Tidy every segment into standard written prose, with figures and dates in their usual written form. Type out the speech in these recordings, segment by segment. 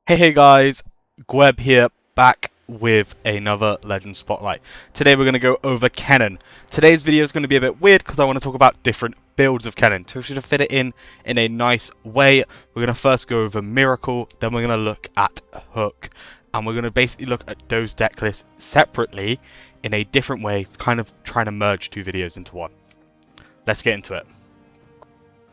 Hey guys, Gweb here, back with another Legend Spotlight. Today we're going to go over Kennen. Today's video is going to be a bit weird because I want to talk about different builds of Kennen. So to fit it in a nice way, we're going to first go over Miracle, then we're going to look at Hook. And we're going to basically look at those deck lists separately in a different way. It's kind of trying to merge two videos into one. Let's get into it.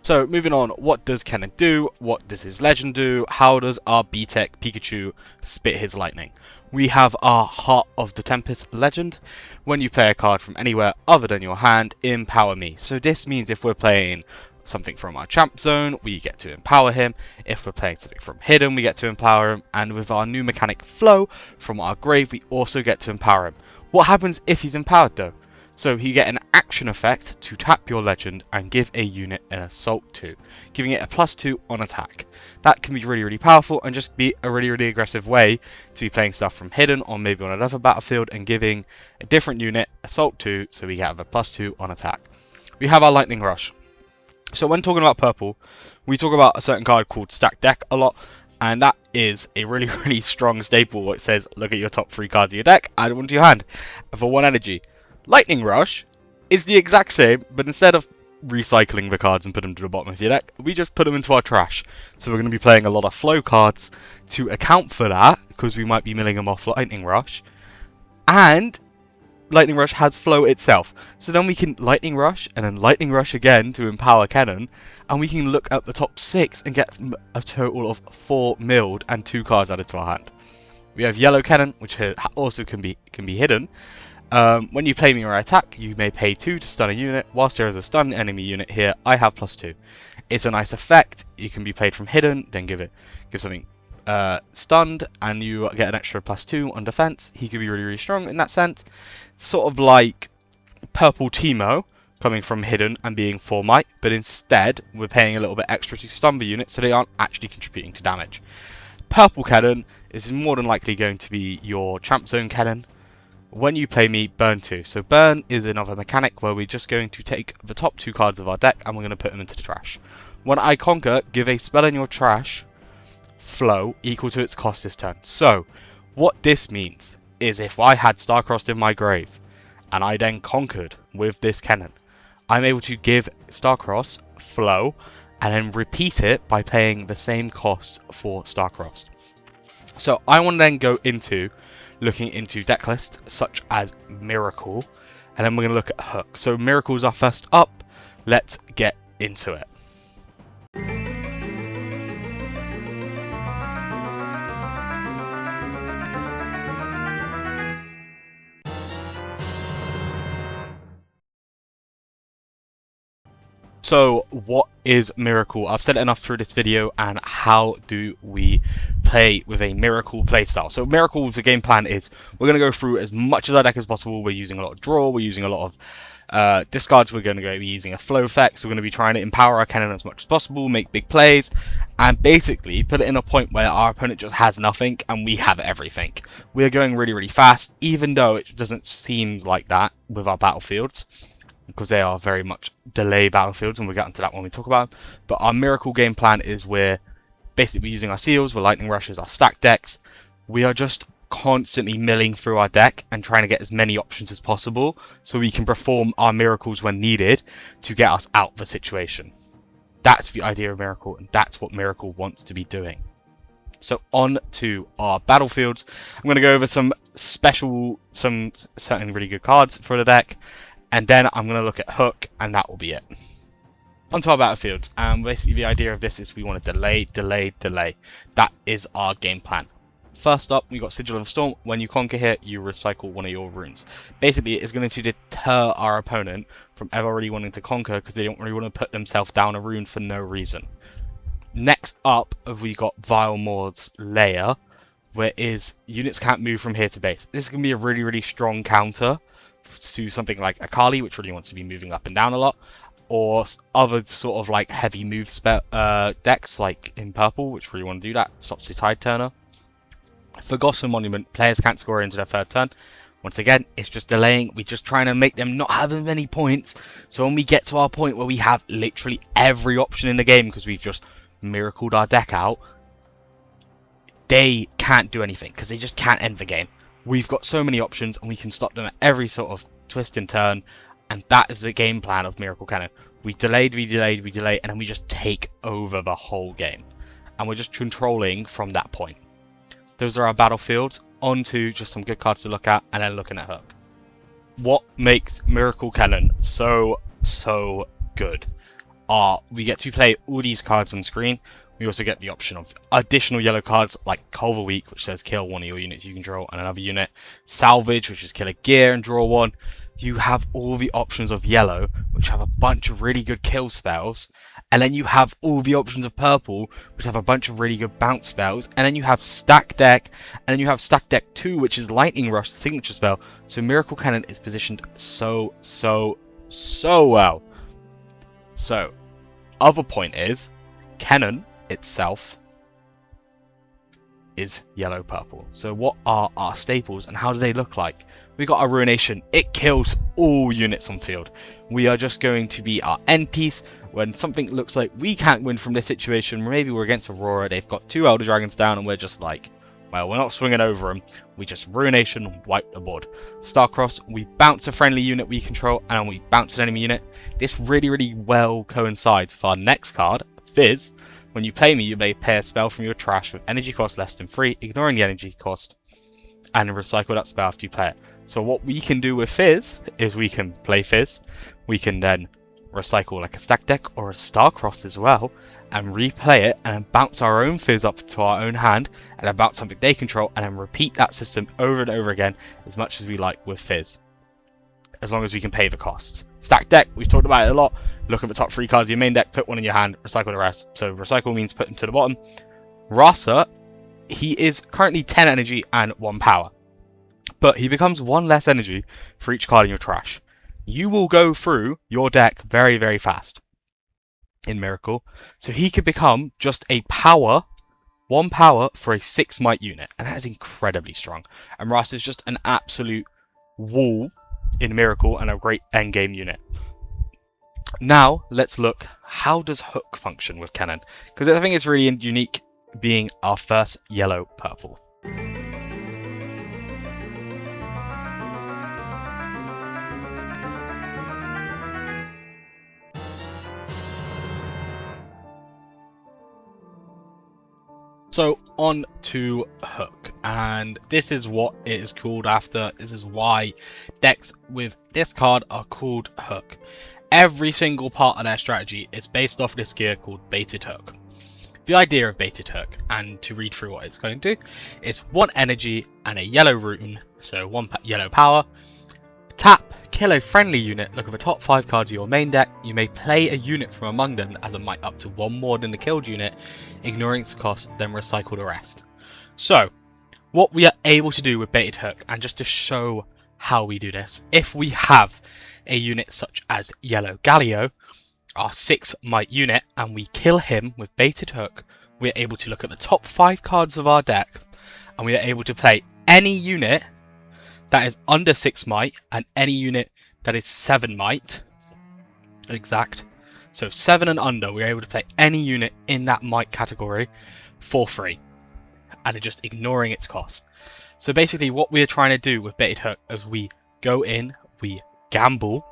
So, moving on, what does Kennen do? What does his legend do? How does our B-Tech Pikachu spit his lightning? We have our Heart of the Tempest legend. When you play a card from anywhere other than your hand, empower me. So this means if we're playing something from our champ zone, we get to empower him. If we're playing something from hidden, we get to empower him. And with our new mechanic Flow from our grave, we also get to empower him. What happens if he's empowered though? So you get an action effect to tap your legend and give a unit an assault to, giving it a +2 on attack. That can be really powerful and just be a really aggressive way to be playing stuff from hidden or maybe on another battlefield and giving a different unit assault to, so we have a +2 on attack. We have our Lightning Rush. So when talking about purple, we talk about a certain card called Stack Deck a lot, and that is a really strong staple. It says look at your top 3 cards of your deck, add one to your hand for 1 energy. Lightning Rush is the exact same, but instead of recycling the cards and put them to the bottom of your deck, we just put them into our trash. So we're going to be playing a lot of flow cards to account for that, because we might be milling them off Lightning Rush. And Lightning Rush has flow itself. So then we can Lightning Rush, and then Lightning Rush again to empower Kennen, and we can look at the top 6 and get a total of 4 milled and 2 cards added to our hand. We have Yellow Kennen, which also can be hidden. When you play me or attack, you may pay 2 to stun a unit. Whilst there is a stun enemy unit here, I have +2. It's a nice effect. You can be played from hidden, then give something stunned, and you get an extra +2 on defense. He could be really strong in that sense. It's sort of like Purple Teemo coming from hidden and being 4 might, but instead we're paying a little bit extra to stun the unit, so they aren't actually contributing to damage. Purple Kennen is more than likely going to be your champ zone Kennen. When you play me, burn 2. So burn is another mechanic where we're just going to take the top 2 cards of our deck and we're going to put them into the trash. When I conquer, give a spell in your trash flow equal to its cost this turn. So what this means is if I had Starcrossed in my grave and I then conquered with this Kennen, I'm able to give Starcross flow and then repeat it by paying the same cost for Starcrossed. So I want to then go into looking into deck lists such as Miracle, and then we're going to look at Hook. So Miracle's our first up. Let's get into it. So what is Miracle? I've said enough through this video, and how do we play with a Miracle playstyle? So Miracle, the game plan is we're going to go through as much of our deck as possible. We're using a lot of draw, we're using a lot of discards, we're going to be using a flow effect, so we're going to be trying to empower our Kennen as much as possible, make big plays, and basically put it in a point where our opponent just has nothing and we have everything. We're going really fast, even though it doesn't seem like that with our battlefields, because they are very much delay battlefields, and we'll get into that when we talk about them. But our Miracle game plan is we're basically using our seals, we're Lightning Rushes, our stack decks. We are just constantly milling through our deck and trying to get as many options as possible so we can perform our miracles when needed to get us out of the situation. That's the idea of Miracle, and that's what Miracle wants to be doing. So on to our battlefields. I'm going to go over some certain really good cards for the deck, and then I'm going to look at Hook, and that will be it. Onto our battlefields, and basically the idea of this is we want to delay. That is our game plan. First up, we got Sigil of the Storm. When you conquer here, you recycle one of your runes. Basically, it's going to deter our opponent from ever really wanting to conquer, because they don't really want to put themselves down a rune for no reason. Next up, we got Vile Maud's Lair, where units can't move from here to base. This is going to be a really strong counter to something like Akali, which really wants to be moving up and down a lot, or other sort of like heavy move decks like in purple, which really want to do that. Stops the Tide Turner. Forgotten Monument, players can't score into their 3rd turn. Once again, it's just delaying. We're just trying to make them not have as many points, so when we get to our point where we have literally every option in the game because we've just miracled our deck out, they can't do anything because they just can't end the game. We've got so many options and we can stop them at every sort of twist and turn, and that is the game plan of Miracle Kennen. We delay, and then we just take over the whole game. And we're just controlling from that point. Those are our battlefields. On to just some good cards to look at, and then looking at Hook. What makes Miracle Kennen so good are we get to play all these cards on screen. We also get the option of additional yellow cards like Culver Week, which says kill one of your units you control and another unit. Salvage, which is kill a gear and draw one. You have all the options of yellow, which have a bunch of really good kill spells. And then you have all the options of purple, which have a bunch of really good bounce spells. And then you have Stack Deck, and then you have Stack Deck 2, which is Lightning Rush, signature spell. So Miracle Kennen is positioned so well. So, other point is, Kennen itself is yellow-purple. So what are our staples and how do they look like? We got our Ruination. It kills all units on field. We are just going to be our end piece when something looks like we can't win from this situation. Maybe we're against Aurora, they've got 2 Elder Dragons down and we're just like, well, we're not swinging over them. We just Ruination, wipe the board. Starcross, we bounce a friendly unit we control and we bounce an enemy unit. This really well coincides with our next card, Fizz. When you play me, you may pay a spell from your trash with energy cost less than 3, ignoring the energy cost, and recycle that spell after you play it. So what we can do with Fizz is we can play Fizz, we can then recycle like a Stack Deck or a Starcross as well, and replay it, and then bounce our own Fizz up to our own hand, and then bounce something they control, and then repeat that system over and over again as much as we like with Fizz, as long as we can pay the costs. Stack Deck, we've talked about it a lot. Look at the top 3 cards of your main deck, put one in your hand, recycle the rest. So recycle means put them to the bottom. Rasa, he is currently 10 energy and 1 power, but he becomes 1 less energy for each card in your trash. You will go through your deck very fast in Miracle, so he could become just a power, 1 power for a 6 might unit, and that is incredibly strong. And Rasa is just an absolute wall in Miracle and a great endgame unit. Now let's look, how does Hook function with Kennen? Because I think it's really unique being our first yellow purple. So on to Hook, and this is what it is called after. This is why decks with this card are called Hook. Every single part of their strategy is based off this gear called Baited Hook. The idea of Baited Hook, and to read through what it's going to do, is 1 energy and a yellow rune, so 1 yellow power. Tap, kill a friendly unit, look at the top 5 cards of your main deck. You may play a unit from among them that has a might up to 1 more than the killed unit, ignoring its cost, then recycle the rest. So, what we are able to do with Baited Hook, and just to show how we do this, if we have a unit such as Yellow Galio, our 6 might unit, and we kill him with Baited Hook, we are able to look at the top 5 cards of our deck, and we are able to play any unit that is under 6 might, and any unit that is 7 might, exact. So 7 and under, we're able to play any unit in that might category for free, and just ignoring its cost. So basically what we're trying to do with Baited Hook is we go in, we gamble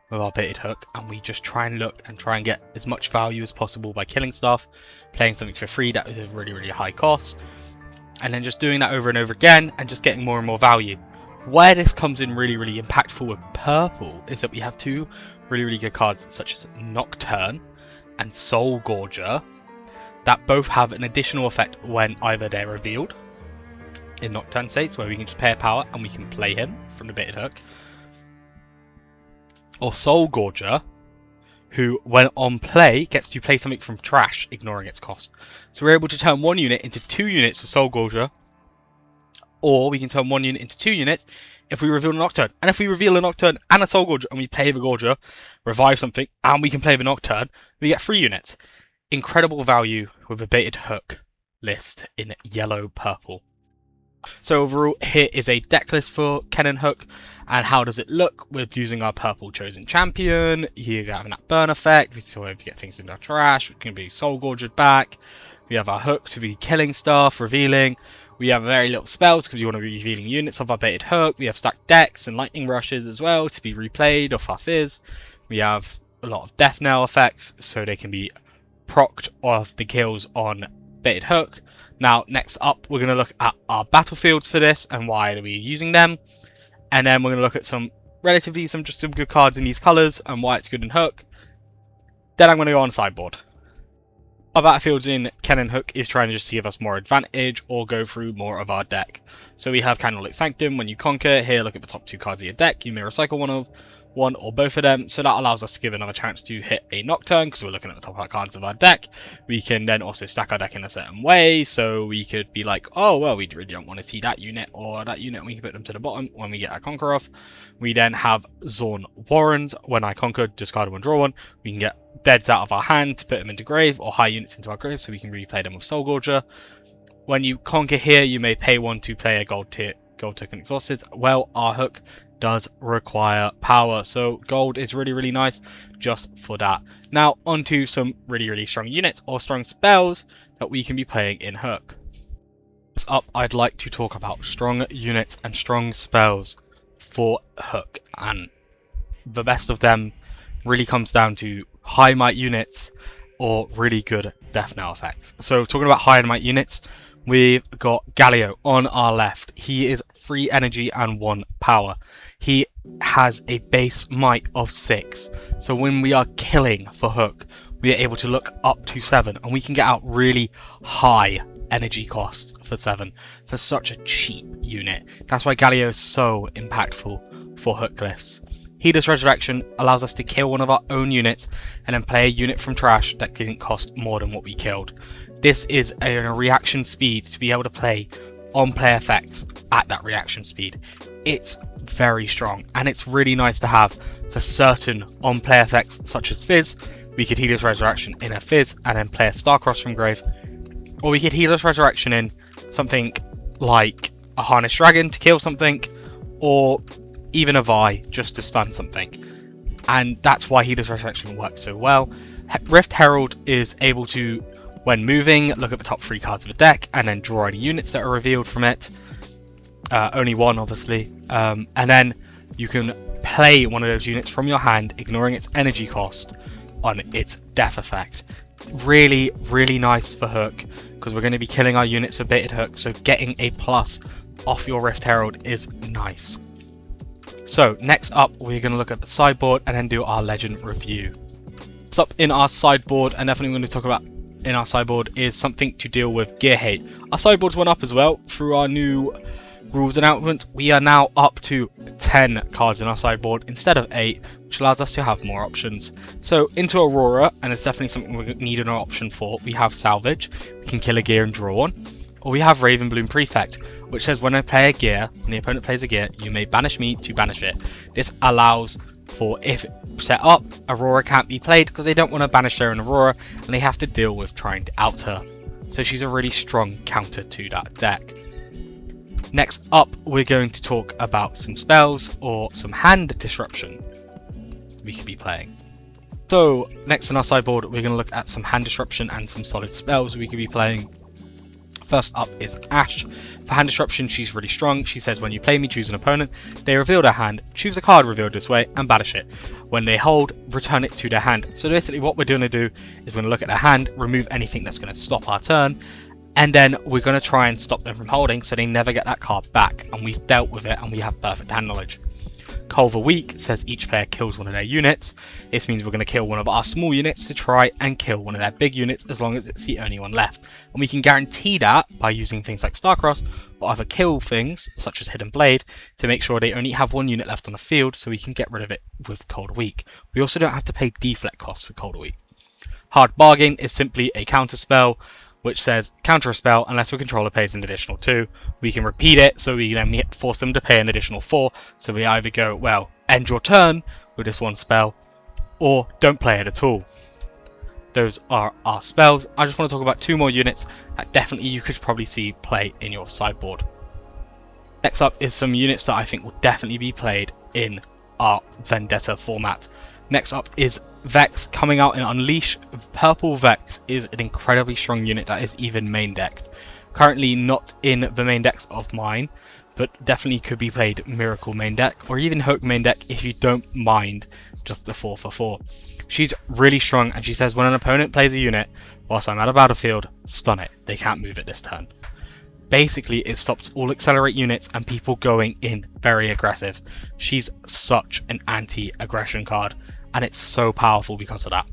with our Baited Hook, and we just try and look and try and get as much value as possible by killing stuff, playing something for free that is a really high cost, and then just doing that over and over again and just getting more and more value. Where this comes in really impactful with purple is that we have 2 really good cards such as Nocturne and Soul Gorger that both have an additional effect when either they're revealed in Nocturne states, where we can just pay a power and we can play him from the Baited Hook, or Soul Gorger, who when on play gets to play something from trash, ignoring its cost. So we're able to turn 1 unit into 2 units with Soul Gorger, or we can turn 1 unit into 2 units if we reveal a Nocturne. And if we reveal a Nocturne and a Soul Gorger and we play the Gorger, revive something, and we can play the Nocturne, we get 3 units. Incredible value with a Baited Hook list in yellow-purple. So overall, here is a deck list for Kennen Hook, and how does it look with using our purple chosen champion. Here we have that burn effect, we still have to get things in our trash, we can be Soul Gorgered back, We have our hook to be killing stuff, revealing. We have very little spells because you want to be revealing units of our baited hook. We have stacked decks and lightning rushes as well to be replayed off our fizz. We have a lot of death knell effects, so they can be procced off the kills on baited hook. Now, next up, we're going to look at our battlefields for this and why are we using them. And then we're going to look at some good cards in these colours and why it's good in hook. Then I'm going to go on sideboard. Our battlefields in Kennen Hook is trying just to give us more advantage or go through more of our deck. So we have Candlelit Sanctum. When you conquer, here look at the top 2 cards of your deck. You may recycle one or both of them, so that allows us to give another chance to hit a Nocturne because we're looking at the top cards of our deck. We can then also stack our deck in a certain way, so we could be like, oh well, we really don't want to see that unit or that unit, and we can put them to the bottom when we get our conquer off. We then have Zorn Warrens. When I conquer, discard one, draw one. We can get deads out of our hand to put them into grave, or high units into our grave so we can replay them with Soul Gorger. When you conquer here, you may pay 1 to play a gold token exhausted. Well, our hook does require power, so gold is really nice just for that. Now onto some really strong units or strong spells that we can be playing in hook. Next up, I'd like to talk about strong units and strong spells for hook, and the best of them really comes down to high might units or really good death knell effects. So talking about high might units, we've got Galio on our left. He is 3 energy and 1 power. He has a base might of 6. So when we are killing for hook, we are able to look up to 7, and we can get out really high energy costs for 7 for such a cheap unit. That's why Galio is so impactful for hook lists. Heedless Resurrection allows us to kill one of our own units and then play a unit from trash that didn't cost more than what we killed. This is a reaction speed to be able to play on-play effects at that reaction speed. It's very strong, and it's really nice to have for certain on-play effects such as Fizz. We could Heedless Resurrection in a Fizz and then play a Starcross from grave, or we could Heedless Resurrection in something like a Harnessed Dragon to kill something, or even a Vi just to stun something. And that's why Heedless Resurrection works so well. Rift Herald is able to, when moving, look at the top 3 cards of the deck and then draw any units that are revealed from it. Only 1, obviously. And then you can play one of those units from your hand, ignoring its energy cost on its death effect. Really nice for hook, because we're going to be killing our units for baited hook, so getting a plus off your Rift Herald is nice. So next up, we're going to look at the sideboard and then do our legend review. What's up in our sideboard, and definitely going to talk about in our sideboard, is something to deal with gear hate. Our sideboards went up as well through our new rules announcement. We are now up to 10 cards in our sideboard instead of 8, which allows us to have more options. So into Aurora, and it's definitely something we need an option for, we have Salvage. We can kill a gear and draw one. Or we have Ravenbloom Prefect, which says when I play a gear, when the opponent plays a gear, you may banish me to banish it. This allows for, if set up, Aurora can't be played because they don't want to banish their own Aurora and they have to deal with trying to out her. So she's a really strong counter to that deck. Next up, we're going to talk about some spells or some hand disruption we could be playing. So next in our sideboard, we're going to look at some hand disruption and some solid spells we could be playing. First up is Ash. For hand disruption, she's really strong. She says when you play me, choose an opponent. They reveal their hand, choose a card revealed this way, and banish it. When they hold, return it to their hand. So basically what we're going to do is we're going to look at their hand, remove anything that's going to stop our turn, and then we're going to try and stop them from holding so they never get that card back. And we've dealt with it and we have perfect hand knowledge. Culver Weak says each player kills one of their units. This means we're going to kill one of our small units to try and kill one of their big units as long as it's the only one left. And we can guarantee that by using things like Starcross or other kill things such as Hidden Blade to make sure they only have one unit left on the field so we can get rid of it with Cold Weak. We also don't have to pay deflect costs for Cold Weak. Hard Bargain is simply a counter spell which says counter a spell unless your controller pays an additional 2. We can repeat it, so we then force them to pay an additional 4. So we either go, well, end your turn with this one spell, or don't play it at all. Those are our spells. I just want to talk about 2 more units that definitely you could probably see play in your sideboard. Next up is some units that I think will definitely be played in our Vendetta format. Next up is Vex coming out in Unleash. Purple Vex is an incredibly strong unit that is even main decked. Currently not in the main decks of mine, but definitely could be played Miracle main deck or even Hook main deck if you don't mind just the 4 for 4. She's really strong, and she says when an opponent plays a unit whilst I'm at a battlefield, stun it. They can't move it this turn. Basically, it stops all accelerate units and people going in very aggressive. She's such an anti-aggression card, and it's so powerful because of that.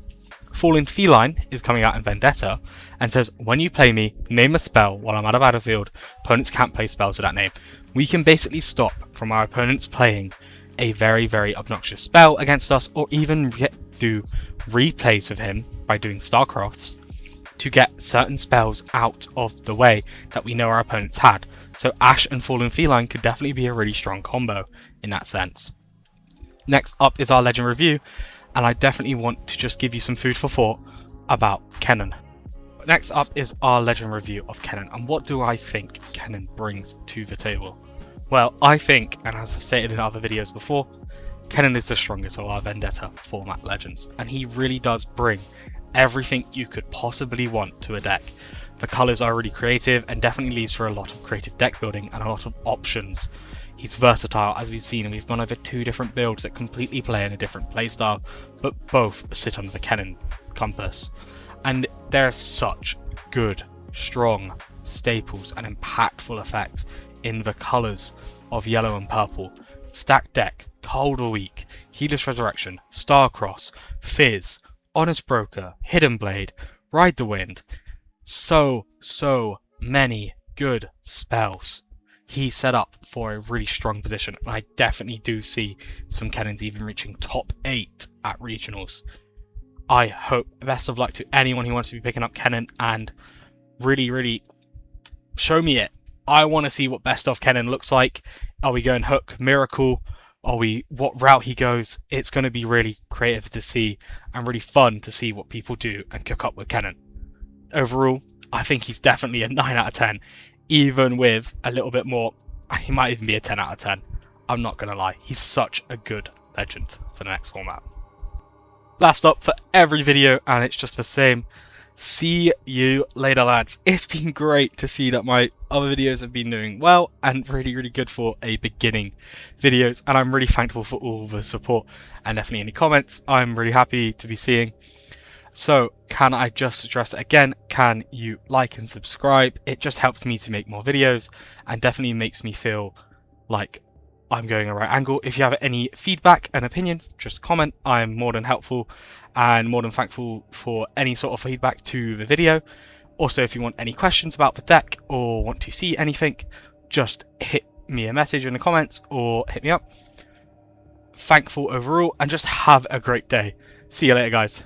Fallen Feline is coming out in Vendetta and says when you play me, name a spell while I'm at a battlefield. Opponents can't play spells with that name. We can basically stop from our opponents playing a very, very obnoxious spell against us, or even do replays with him by doing Starcrafts to get certain spells out of the way that we know our opponents had. So Ash and Fallen Feline could definitely be a really strong combo in that sense. Next up is our Legend review, and I definitely want to just give you some food for thought about Kennen. Next up is our Legend review of Kennen, and what do I think Kennen brings to the table? Well, I think, and as I've stated in other videos before, Kennen is the strongest of our Vendetta format Legends, and he really does bring everything you could possibly want to a deck. The colours are really creative and definitely leaves for a lot of creative deck building and a lot of options. He's versatile, as we've seen, and we've gone over 2 different builds that completely play in a different playstyle, but both sit under the Kennen compass. And there are such good, strong staples and impactful effects in the colours of yellow and purple. Stacked Deck, Cold or Weak, Heedless Resurrection, Starcross, Fizz, Honest Broker, Hidden Blade, Ride the Wind. So many good spells. He's set up for a really strong position, and I definitely do see some Kennens even reaching top 8 at regionals. I hope best of luck to anyone who wants to be picking up Kennen, and really show me it. I want to see what best of Kennen looks like. Are we going Hook, Miracle? What route he goes? It's going to be really creative to see and really fun to see what people do and cook up with Kennen. Overall, I think he's definitely a 9 out of 10. Even with a little bit more, he might even be a 10 out of 10. I'm not going to lie. He's such a good Legend for the next format. Last up for every video, and it's just the same. See you later, lads. It's been great to see that my other videos have been doing well and really good for a beginning videos, and I'm really thankful for all the support and definitely any comments I'm really happy to be seeing. So can I just address it again? Can you like and subscribe? It just helps me to make more videos and definitely makes me feel like I'm going a right angle. If you have any feedback and opinions, just comment. I'm more than helpful and more than thankful for any sort of feedback to the video. Also, if you want any questions about the deck or want to see anything, just hit me a message in the comments or hit me up. Thankful overall, and just have a great day. See you later, guys.